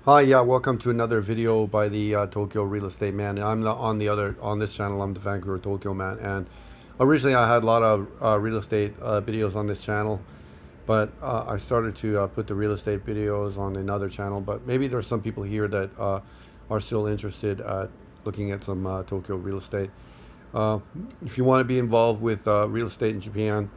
Hi, yeah, welcome to another video by the Tokyo Real Estate Man. I'm the, on this channel. I'm the Vancouver Tokyo Man, and originally I had a lot of real estate videos on this channel, but I started to put the real estate videos on another channel. But maybe there's some people here that are still interested at looking at some Tokyo real estate. Uh, if you want to be involved with real estate in Japan,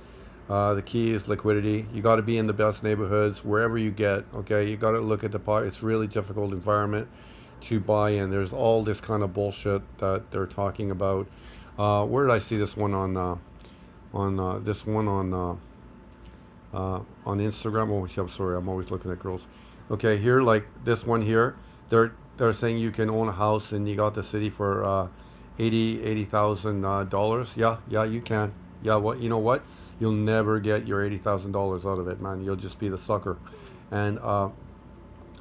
the key is liquidity. You got to be in the best neighborhoods wherever you get. Okay, you got to look at the part. It's really difficult environment to buy in. There's all this kind of bullshit that they're talking about. Where did I see this one on this one on Instagram? Oh, I'm sorry. I'm always looking at girls. Okay, here like this one here. They're saying you can own a house in Niigata City for $80,000 dollars. Yeah, you can. Yeah, what you know what? You'll never get your $80,000 out of it, man. You'll just be the sucker. And I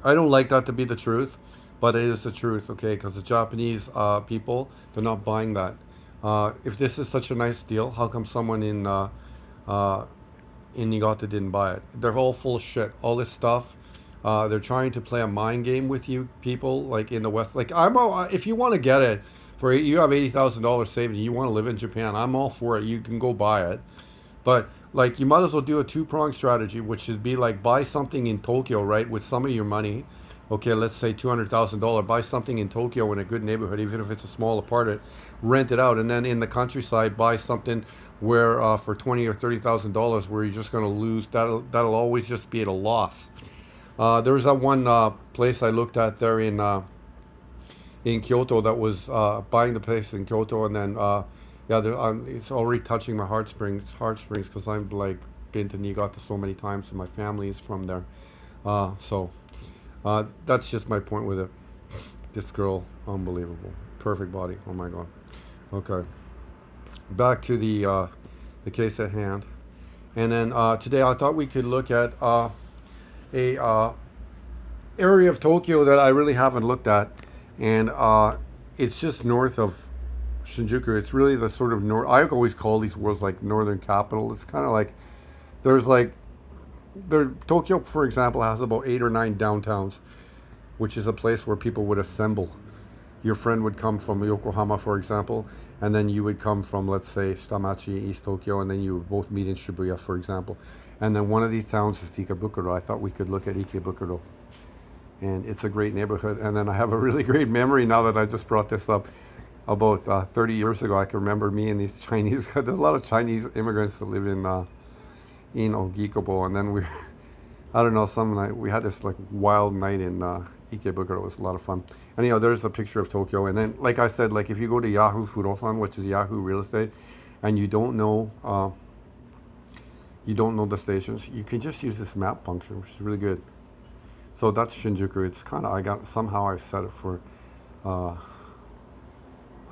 don't like that to be the truth, but it is the truth, okay? Because the Japanese people, they're not buying that. If this is such a nice deal, how come someone uh, in Niigata didn't buy it? They're all full of shit. All this stuff. They're trying to play a mind game with you people, like in the West. Like if you want to get it for you have $80,000 saved and you want to live in Japan, I'm all for it. You can go buy it. But like you might as well do a two-pronged strategy, which should be like buy something in Tokyo, right, with some of your money. Okay, let's say $200,000. Buy something in Tokyo in a good neighborhood, even if it's a small apartment. Rent it out, and then in the countryside, buy something where for $20,000 or $30,000, where you're just going to lose. That'll always just be at a loss. There was that one place I looked at there in Kyoto that was buying the place in Kyoto, and then yeah, it's already touching my heartstrings because I've like been to Niigata so many times, and my family is from there. So that's just my point with it. This girl, unbelievable, perfect body. Oh my god. Okay, back to the case at hand, and then today I thought we could look at a area of Tokyo that I really haven't looked at, and it's just north of Shinjuku. It's really the sort of north. I always call these worlds like northern capital. It's kind of like there's like Tokyo, for example, has about 8 or 9 downtowns, which is a place where people would assemble. Your friend would come from Yokohama, for example, and then you would come from, let's say, Shitamachi, East Tokyo, and then you would both meet in Shibuya, for example. And then one of these towns is Ikebukuro. I thought we could look at Ikebukuro, and it's a great neighborhood. And then I have a really great memory now that I just brought this up. About 30 years ago, I can remember me and these Chinese. There's a lot of Chinese immigrants that live in Ogikubo, and then I don't know, some night we had this like wild night in Ikebukuro. It was a lot of fun. Anyhow, there's a picture of Tokyo, and then like I said, like if you go to Yahoo Furofan, which is Yahoo Real Estate, and you don't know the stations, you can just use this map function, which is really good. So that's Shinjuku. It's kind of I set it for. Uh,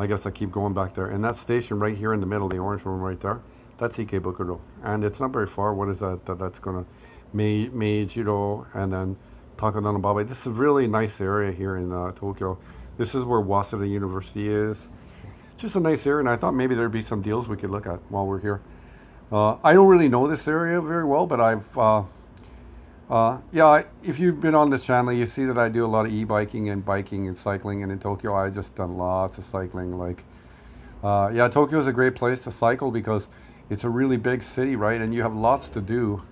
I guess I keep going back there. And that station right here in the middle, the orange one right there, that's Ikebukuro. And it's not very far. What is that? That's going to Meijiro and then Takadanobaba. This is a really nice area here in Tokyo. This is where Waseda University is. Just a nice area, and I thought maybe there'd be some deals we could look at while we're here. I don't really know this area very well, but yeah, if you've been on this channel, you see that I do a lot of e-biking and biking and cycling. And in Tokyo, I just done lots of cycling. Like, yeah, Tokyo is a great place to cycle because it's a really big city, right? And you have lots to do.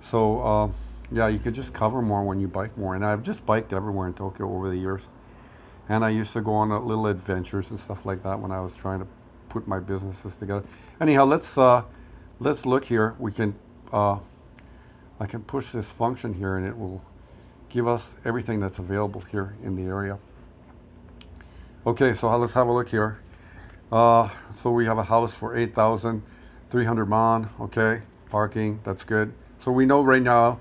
So, yeah, you could just cover more when you bike more. And I've just biked everywhere in Tokyo over the years. And I used to go on little adventures and stuff like that when I was trying to put my businesses together. Anyhow, let's look here. We can. I can push this function here and it will give us everything that's available here in the area. Okay, so let's have a look here. So we have a house for 8,300 man. Okay, parking, that's good. So we know right now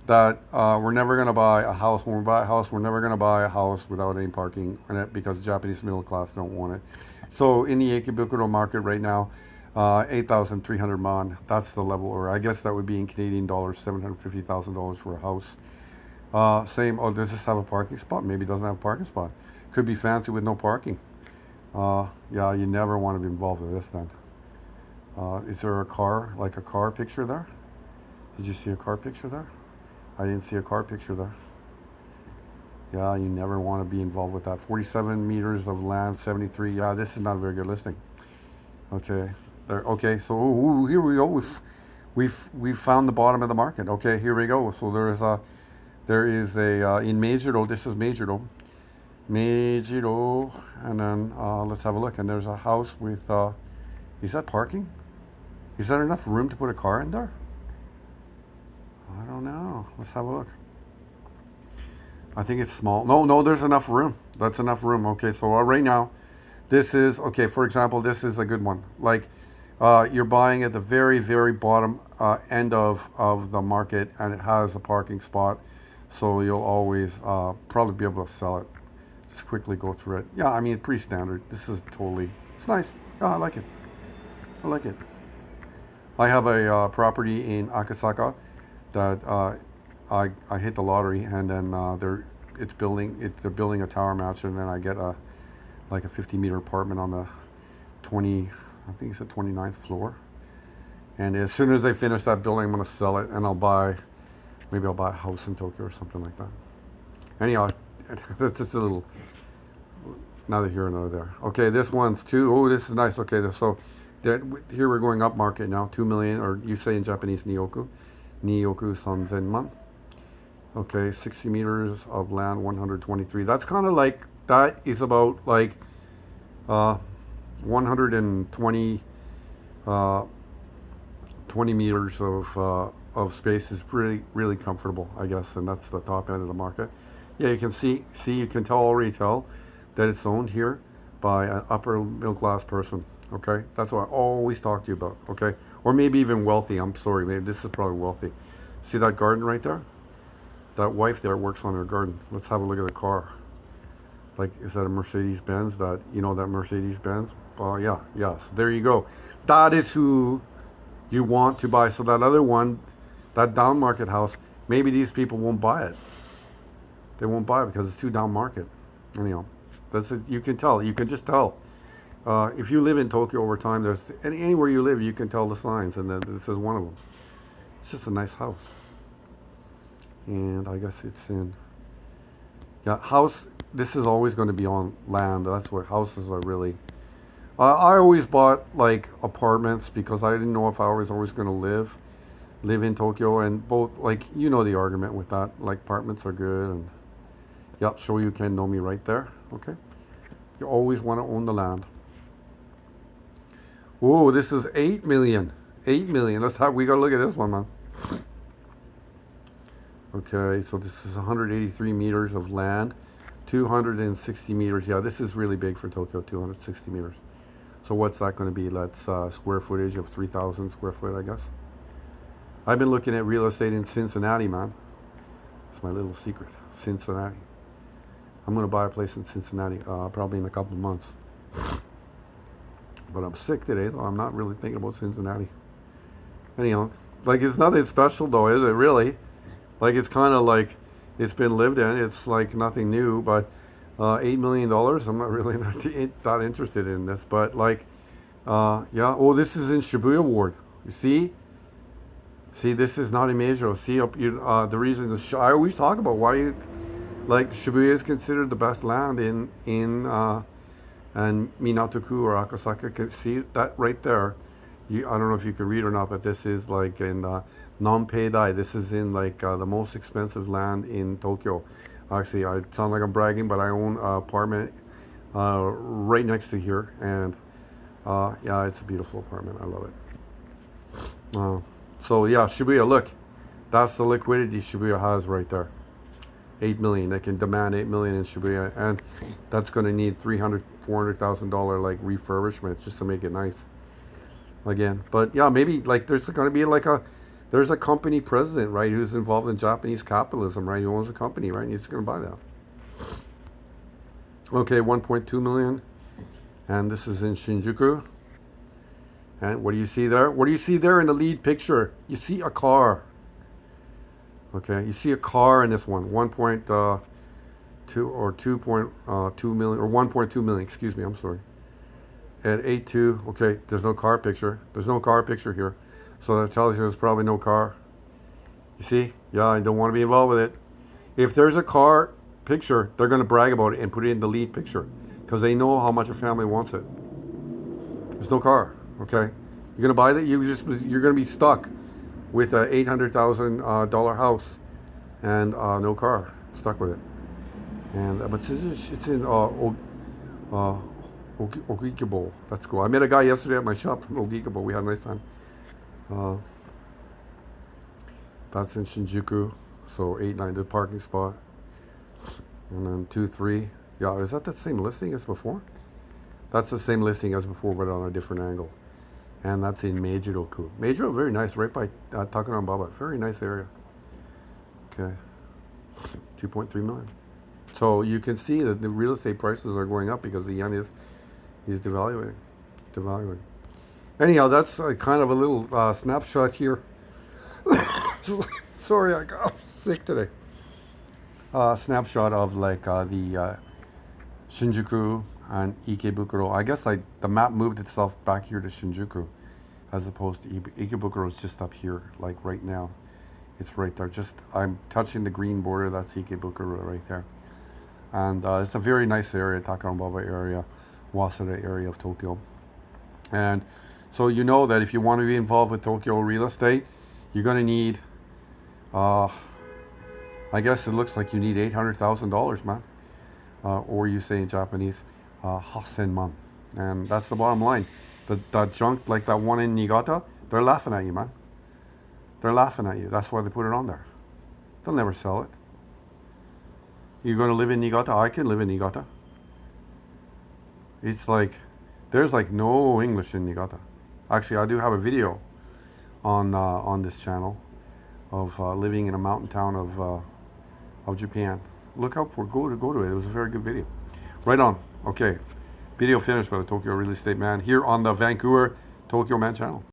that we're never going to buy a house. When we buy a house, we're never going to buy a house without any parking in it because the Japanese middle class don't want it. So in the Ikebukuro market right now, 8,300 man, that's the level, or I guess that would be in Canadian dollars, $750,000 for a house. Same, oh, does this have a parking spot? Maybe it doesn't have a parking spot. Could be fancy with no parking. Yeah, you never want to be involved with this then. Is there a car, like a car picture there? Did you see a car picture there? I didn't see a car picture there. Yeah, you never want to be involved with that. 47 meters of land, 73. Yeah, this is not a very good listing. Okay. There. Okay. So here we go. We've found the bottom of the market. Okay. Here we go. So there is a in Meijiro. This is Meijiro. Meijiro, and then let's have a look. And there's a house with. Is that parking? Is there enough room to put a car in there? I don't know. Let's have a look. I think it's small. No, no, there's enough room. That's enough room. Okay, so right now, this is, okay, for example, this is a good one. Like, you're buying at the very, very bottom end of the market, and it has a parking spot. So you'll always probably be able to sell it. Just quickly go through it. Yeah, I mean, pretty standard. This is totally, it's nice. Yeah, I like it. I like it. I have a property in Akasaka that I hit the lottery, and then they're building a tower match, and then I get a like a 50-meter apartment on the 20, I think it's the 29th floor. And as soon as they finish that building, I'm going to sell it, and maybe I'll buy a house in Tokyo or something like that. Anyhow, that's just a little, neither here nor there. Okay, this one's two. Oh, this is nice. Okay, so here we're going up market now. 2 million, or you say in Japanese, Nioku Sanzenman. Okay, 60 meters of land, 123. That's kind of like, that is about like 120 20 meters of space is really, really comfortable, I guess, and that's the top end of the market. Yeah, you can you can already tell that it's owned here by an upper middle class person. Okay, that's what I always talk to you about. Okay, or maybe even wealthy. I'm sorry, maybe this is probably wealthy. See that garden right there? That wife there works on her garden. Let's have a look at the car. Like, is that a Mercedes Benz? That Mercedes Benz? Yeah, yes. There you go. That is who you want to buy. So that other one, that down market house, maybe these people won't buy it. They won't buy it because it's too down market. Anyhow, that's it. You can tell. You can just tell. If you live in Tokyo over time, there's anywhere you live, you can tell the signs, and this is one of them. It's just a nice house. And I guess it's in, yeah, house. This is always going to be on land. That's what houses are really. I always bought like apartments because I didn't know if I was always going to live in Tokyo, and both, like, the argument with that. Like, apartments are good, and yeah, Shoryuken no Mi right there. Okay, you always want to own the land. Whoa, this is 8 million. 8 million. We gotta look at this one, man. Okay, so this is 183 meters of land, 260 meters. Yeah, this is really big for Tokyo, 260 meters. So what's that going to be? That's square footage of 3,000 square foot, I guess. I've been looking at real estate in Cincinnati, man. It's my little secret, Cincinnati. I'm going to buy a place in Cincinnati probably in a couple of months. But I'm sick today, so I'm not really thinking about Cincinnati. Anyhow, like, it's nothing special, though, is it, really? Like, it's kind of like it's been lived in. It's like nothing new, but $8 million, I'm not really that interested in this. But, like, yeah. Oh, this is in Shibuya Ward. You see? See, this is not in Meijiro. See, the reason I always talk about why like, Shibuya is considered the best land in and Minatoku or Akasaka. Can see that right there. I don't know if you can read or not, but this is like in non-Peidai. This is in like the most expensive land in Tokyo. Actually, I sound like I'm bragging, but I own an apartment right next to here, and yeah, it's a beautiful apartment. I love it. So yeah, Shibuya. Look, that's the liquidity Shibuya has right there. 8 million. They can demand 8 million in Shibuya, and that's going to need $300,000-$400,000 like refurbishment just to make it nice. Again, but yeah, maybe like there's going to be like there's a company president, right, who's involved in Japanese capitalism, right? He owns a company, right? And he's going to buy that. Okay, 1.2 million, and this is in Shinjuku. And what do you see there? What do you see there in the lead picture? You see a car. Okay, you see a car in this one. 1.2 or 2.2 million or 1.2 million. Excuse me. I'm sorry. At 8.2. Okay, there's no car picture. There's no car picture here, so that tells you there's probably no car. You see? Yeah, I don't want to be involved with it. If there's a car picture, they're going to brag about it and put it in the lead picture because they know how much a family wants it. There's no car, okay? You're going to buy that, you're going to be stuck with a $800,000 house and no car, stuck with it. And but it's in Ikebukuro. That's cool. I met a guy yesterday at my shop from Ikebukuro. We had a nice time. Uh, that's in Shinjuku. So 8-9, the parking spot. And then 2-3. Yeah, is that the same listing as before? That's the same listing as before, but on a different angle. And that's in Meijiroku. Meijiro, very nice, right by Takanonbaba. Very nice area. Okay. 2.3 million. So you can see that the real estate prices are going up because the yen is devaluing. Anyhow, that's kind of a little snapshot here. Sorry, I got sick today. Snapshot of like the Shinjuku and Ikebukuro. I guess the map moved itself back here to Shinjuku as opposed to Ikebukuro is just up here, like right now. It's right there. Just I'm touching the green border. That's Ikebukuro right there. And it's a very nice area, Takanonbaba area, Waseda area of Tokyo. And so you know that if you want to be involved with Tokyo real estate, you're going to need, I guess it looks like you need $800,000, man. Or you say in Japanese, Hasenman. And that's the bottom line. That junk, like that one in Niigata, they're laughing at you, man. They're laughing at you. That's why they put it on there. They'll never sell it. You're going to live in Niigata? I can live in Niigata. It's like, there's like no English in Niigata. Actually, I do have a video on this channel of living in a mountain town of Japan. Look out for go to it. It was a very good video. Right on. Okay. Video finished by the Tokyo Real Estate Man here on the Vancouver Tokyo Man channel.